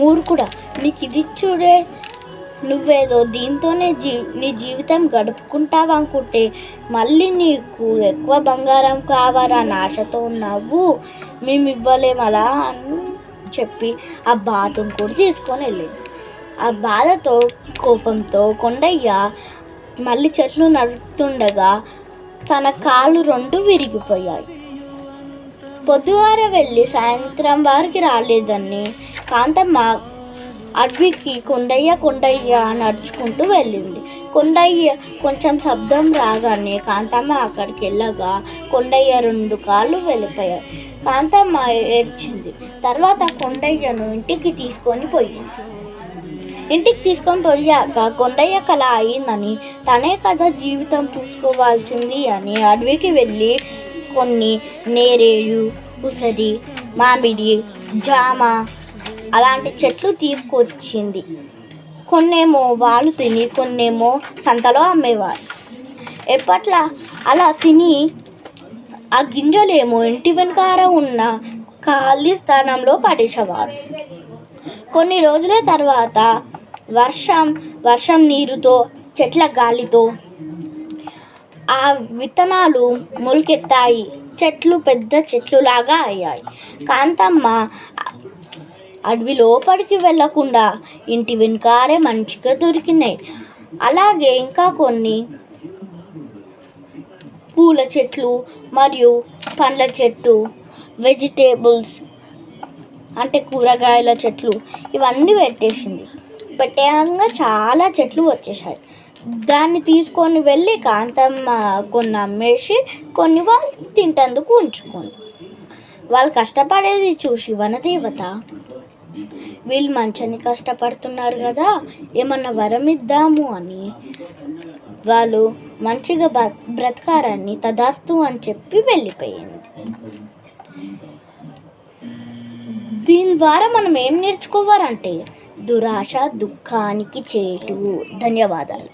మూర్ఖుడా, నీకు ఇది చూడే, నువ్వేదో దీంతోనే నీ జీవితం గడుపుకుంటావనుకుంటే మళ్ళీ నీకు ఎక్కువ బంగారం కావాలని ఆశతో ఉన్నావు, మేము ఇవ్వలేమలా అని చెప్పి ఆ బాతును కూడా తీసుకొని వెళ్ళింది. ఆ బాధతో కోపంతో కొండయ్య మళ్ళీ చెట్లు నడుస్తుండగా తన కాళ్ళు 2 విరిగిపోయాయి. పొద్దుగార వెళ్ళి సాయంత్రం వారికి రాలేదని కాంతమ్మ అడవికి కొండయ్య నడుచుకుంటూ వెళ్ళింది. కొండయ్య కొంచెం శబ్దం రాగానే కాంతమ్మ అక్కడికి వెళ్ళగా కొండయ్య 2 కాళ్ళు వెళ్ళిపోయాయి. కాంతమ్మ ఏడ్చింది. తర్వాత కొండయ్యను ఇంటికి తీసుకొని పోయాక కొండయ్య కళ అయిందని, తనే కదా జీవితం చూసుకోవాల్సింది అని అడవికి వెళ్ళి కొన్ని నేరేడు, ఉసిరి, మామిడి, జామ అలాంటి చెట్లు తీసుకొచ్చింది. కొన్నేమో వాళ్ళు తిని కొన్నేమో సంతలో అమ్మేవారు. ఎప్పట్లా అలా తిని ఆ గింజలేమో ఇంటి వెనకాల ఉన్న ఖాళీ స్థానంలో పడేసేవారు. కొన్ని రోజుల తర్వాత వర్షం నీరుతో, చెట్ల గాలితో ఆ విత్తనాలు మొలకెత్తాయి. చెట్లు పెద్ద చెట్లులాగా అయ్యాయి. కాంతమ్మ అడవి లోపలికి వెళ్ళకుండా ఇంటి వెనకారే మంచిగా దొరికినాయి. అలాగే ఇంకా కొన్ని పూల చెట్లు మరియు పండ్ల చెట్టు, వెజిటేబుల్స్ అంటే కూరగాయల చెట్లు ఇవన్నీ పెట్టేయంగా చాలా చెట్లు వచ్చేసాయి. దాన్ని తీసుకొని వెళ్ళి కాంతమ్మ కొన్ని అమ్మేసి కొన్ని వాళ్ళు తింటందుకు ఉంచుకుంది. వాళ్ళు కష్టపడేది చూసి వనదేవత, వీళ్ళు మంచిని కష్టపడుతున్నారు కదా, ఏమన్నా వరం ఇద్దాము అని వాళ్ళు మంచిగా బ్రతకారని తదాస్తు అని చెప్పి వెళ్ళిపోయింది. దీని ద్వారా మనం ఏం నేర్చుకోవాలంటే దురాశ దుఃఖానికి చేటు. ధన్యవాదాలు.